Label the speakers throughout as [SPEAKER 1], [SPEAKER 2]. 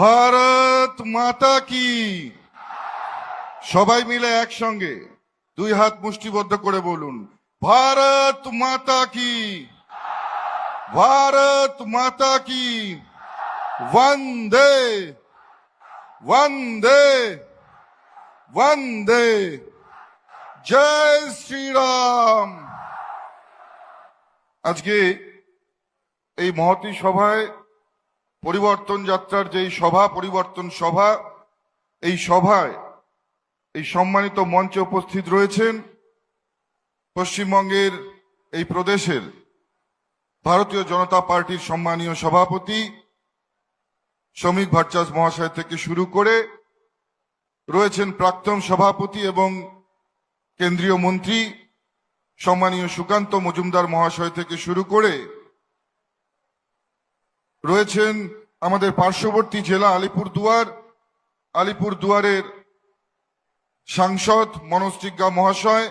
[SPEAKER 1] ভারত মাতা কি। সবাই মিলে একসঙ্গে দুই হাত মুষ্টিবদ্ধ করে বলুন, ভারত মাতা কি, ভারত মাতা কি। বন্দে বন্দে বন্দে, জয় শ্রীরাম। আজকে এই মহতী সভায় পরিবর্তন যাত্রার যেই সভা, পরিবর্তন সভা, এই সভায় এই সম্মানিত মঞ্চে উপস্থিত রয়েছেন পশ্চিমবঙ্গের এই প্রদেশের ভারতীয় জনতা পার্টির সম্মানীয় সভাপতি শ্রমিক ভট্টাচার্য মহাশয় থেকে শুরু করে রয়েছেন প্রাক্তন সভাপতি এবং কেন্দ্রীয় মন্ত্রী সম্মানীয় সুকান্ত মজুমদার মহাশয় থেকে শুরু করে রয়েছেন আমাদের পার্শ্ববর্তী জেলা আলিপুরদুয়ারের সাংসদ মনোজ টিগ্গা মহাশয়,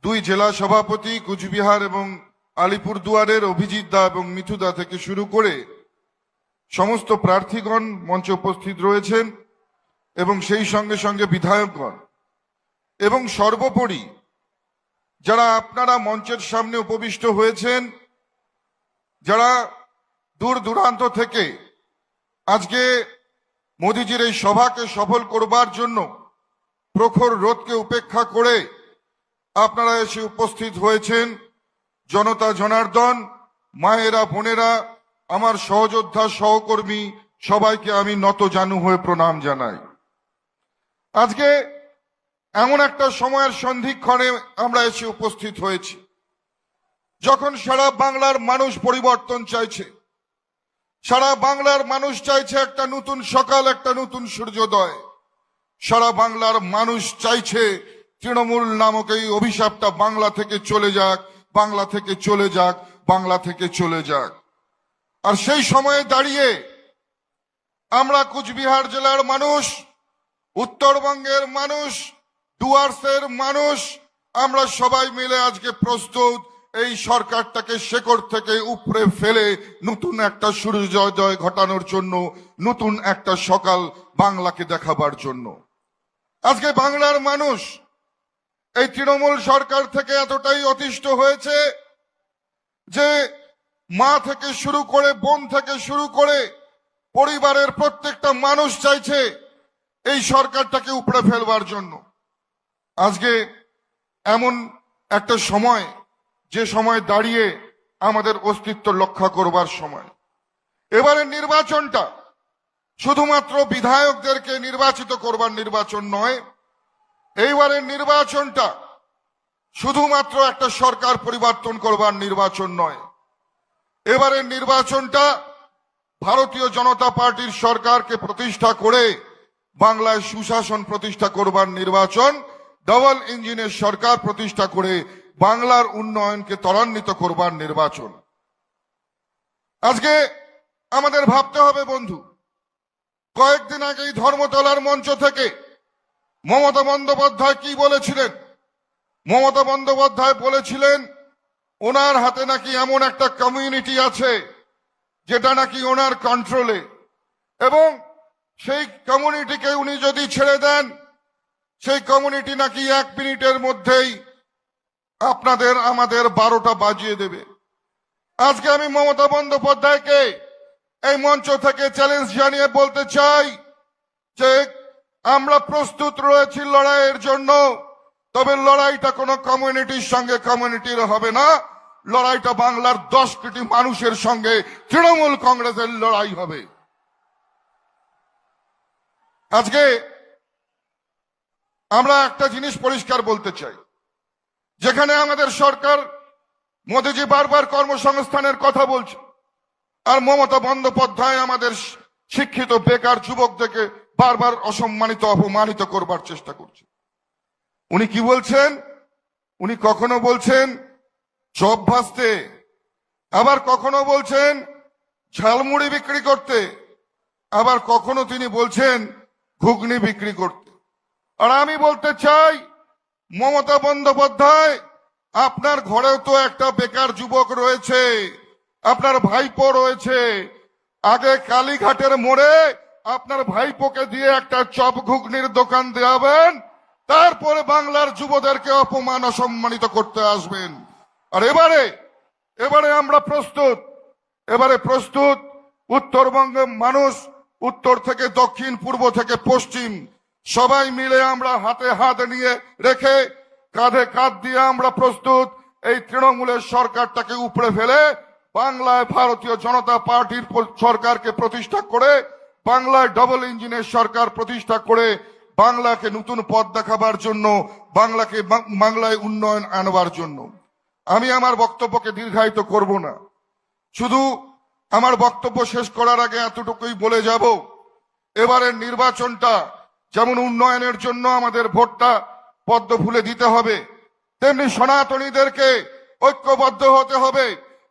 [SPEAKER 1] দুই জেলা সভাপতি কুচবিহার এবং আলিপুরদুয়ারের অভিজিৎ দা এবং মিঠু দা থেকে শুরু করে সমস্ত প্রার্থীগণ মঞ্চে উপস্থিত রয়েছেন এবং সেই সঙ্গে সঙ্গে বিধায়কগণ এবং সর্বোপরি যারা আপনারা মঞ্চের সামনে উপবিষ্ট হয়েছেন, যারা দূর দূরান্ত থেকে আজকে মোদিজির এই সভাকে সফল করবার জন্য প্রখর রোদকে উপেক্ষা করে আপনারা এসে উপস্থিত হয়েছেন। জনতা জনার্দন, মায়েরা, বোনেরা, আমার সহযোদ্ধা সহকর্মী, সবাইকে আমি নতজানু হয়ে প্রণাম জানাই। আজকে এমন একটা সময়ের সন্ধিক্ষণে আমরা এসে উপস্থিত হয়েছি যখন সারা বাংলার মানুষ পরিবর্তন চাইছে, সারা বাংলার মানুষ চাইছে একটা নতুন সকাল, একটা নতুন সূর্যোদয়। সারা বাংলার মানুষ চাইছে তৃণমূল নামক এই অভিশাপটা বাংলা থেকে চলে যাক, বাংলা থেকে চলে যাক, বাংলা থেকে চলে যাক। আর সেই সময়ে দাঁড়িয়ে আমরা কুচবিহার জেলার মানুষ, উত্তরবঙ্গের মানুষ, ডুয়ার্সের মানুষ, আমরা সবাই মিলে আজকে প্রস্তুত এই সরকারটাকে শেকড় থেকে উপড়ে ফেলে নতুন একটা সূর্যোদয় ঘটানোর জন্য, নতুন একটা সকাল বাংলাকে দেখাবার জন্য। আজকে বাংলার মানুষ এই তৃণমূল সরকার থেকে এতটাই অতিষ্ঠ হয়েছে যে মা থেকে শুরু করে, বোন থেকে শুরু করে পরিবারের প্রত্যেকটা মানুষ চাইছে এই সরকারটাকে উপড়ে ফেলবার জন্য। আজকে এমন একটা সময়, যে সময় দাঁড়িয়ে আমাদের অস্তিত্ব রক্ষা করবার সময়। এবারে নির্বাচনটা শুধুমাত্র বিধায়কদেরকে নির্বাচিত করবার নির্বাচন নয়, এইবারে নির্বাচনটা শুধুমাত্র একটা সরকার পরিবর্তন করবার নির্বাচন নয়, এবারে নির্বাচনটা ভারতীয় জনতা পার্টির সরকারকে প্রতিষ্ঠা করে বাংলায় সুশাসন প্রতিষ্ঠা করবার নির্বাচন, ডবল ইঞ্জিনের সরকার প্রতিষ্ঠা করে বাংলার উন্নয়নকে ত্বরান্বিত করবার নির্বাচন। আজকে আমাদের ভাবতে হবে বন্ধু, কয়েকদিন আগেই ধর্মতলার মঞ্চ থেকে মমতা বন্দ্যোপাধ্যায় কি বলেছিলেন? মমতা বন্দ্যোপাধ্যায় বলেছিলেন ওনার হাতে নাকি এমন একটা কমিউনিটি আছে যেটা নাকি ওনার কন্ট্রোলে, এবং সেই কমিউনিটিকে উনি যদি ছেড়ে দেন, সেই কমিউনিটি নাকি 1 মিনিটের মধ্যেই আপনাদের আমাদের 12টা বাজিয়ে দেবে। আজকে আমি মমতা বন্দ্যোপাধ্যায়কে এই মঞ্চ থেকে চ্যালেঞ্জ জানিয়ে বলতে চাই যে আমরা প্রস্তুত রয়েছি লড়াইয়ের জন্য, তবে লড়াইটা কোনো কমিউনিটির সঙ্গে কমিউনিটির হবে না, লড়াইটা বাংলার 10 কোটি মানুষের সঙ্গে তৃণমূল কংগ্রেসের লড়াই হবে। আজকে আমরা একটা জিনিস পরিষ্কার বলতে চাই, যেখানে আমাদের সরকার মোদিজি বারবার কর্মসংস্থানের কথা বলছে, আর মমতা বন্দ্যোপাধ্যায় আমাদের শিক্ষিত বেকার যুবকদেরকে বারবার অসম্মানিত, অপমানিত করবার চেষ্টা করছে। উনি কি বলছেন? উনি কখনো বলছেন চপ ভাজতে, আবার কখনো বলছেন ঝালমুড়ি বিক্রি করতে, আবার কখনো তিনি বলছেন ঘুগনি বিক্রি করতে। আর আমি বলতে চাই মমতা বন্দ্যোপাধ্যায়, আপনার ঘরেও তো একটা বেকার যুবক রয়েছে, আপনার ভাইপো রয়েছে, আগে কালীঘাটের মোড়ে আপনার ভাইপোকে দিয়ে একটা চপ ঘুগনির দোকান দেওয়াবেন, তারপরে বাংলার যুবদেরকে অপমান অসম্মানিত করতে আসবেন। আর এবারে আমরা প্রস্তুত, উত্তরবঙ্গের মানুষ, উত্তর থেকে দক্ষিণ, পূর্ব থেকে পশ্চিম, সবাই মিলে আমরা হাতে হাত নিয়ে রেখে কাঁধে কাঁধ দিয়ে আমরা প্রস্তুত এই তৃণমূলের সরকারটাকে উপড়ে ফেলে বাংলায় ভারতীয় জনতা পার্টির সরকারকে প্রতিষ্ঠা করে, বাংলায় ডবল ইঞ্জিনের সরকার প্রতিষ্ঠা করে বাংলাকে নতুন পথ দেখাবার জন্য, বাংলায় উন্নয়ন আনবার জন্য। আমি আমার বক্তব্যকে দীর্ঘায়িত করব না, শুধু আমার বক্তব্য শেষ করার আগে এতটুকুই বলে যাব, এবারের নির্বাচনটা যেমন উন্নয়নের জন্য আমাদের ভোটটা পদ্ম ফুলে দিতে হবে, তেমনি সনাতনীদেরকে ঐক্যবদ্ধ হতে হবে।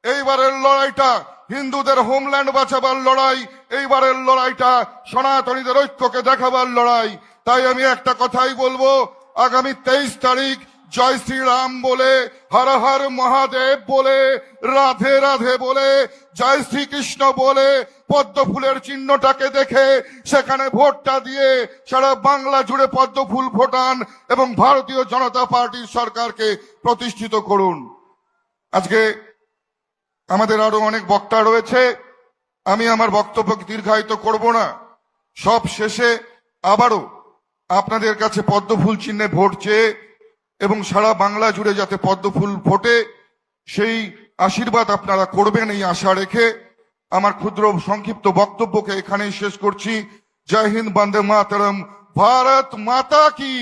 [SPEAKER 1] এইবারের লড়াইটা হিন্দুদের হোমল্যান্ড বাঁচাবার লড়াই, এইবারের লড়াইটা সনাতনীদের ঐক্যকে দেখাবার লড়াই। তাই আমি একটা কথাই বলবো, আগামী 23 তারিখ জয় শ্রীরাম বলে, হর হর মহাদেব বলে, রাধে রাধে বলে, জয় শ্রীকৃষ্ণ বলে পদ্ম ফুলের চিহ্নটাকে দেখে সেখানে ভোটটা দিয়ে সারা বাংলা জুড়ে পদ্ম ফুল ফোটান এবং ভারতীয় জনতা পার্টির সরকারকে প্রতিষ্ঠিত করুন। আজকে আমাদের আরো অনেক বক্তা রয়েছে, আমি আমার বক্তব্য দীর্ঘায়িত করব না। সব শেষে আবারও আপনাদের কাছে পদ্ম ফুল চিহ্নে ভোট চেয়ে এবং সারা বাংলা জুড়ে যাতে পদ্ম ফুল ফোটে সেই আশীর্বাদ আপনারা করবেন, এই আশা রেখে আমার ক্ষুদ্র সংক্ষিপ্ত বক্তব্যকে এখানেই শেষ করছি। জয় হিন্দ, বন্দে মাতরম, ভারত মাতা কি,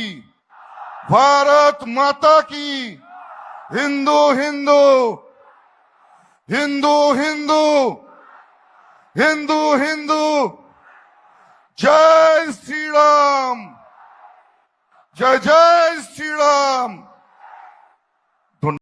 [SPEAKER 1] ভারত মাতা কি, হিন্দু হিন্দু, হিন্দু হিন্দু, হিন্দু হিন্দু, জয় শ্রীরাম, জয় জয় শ্রীরাম।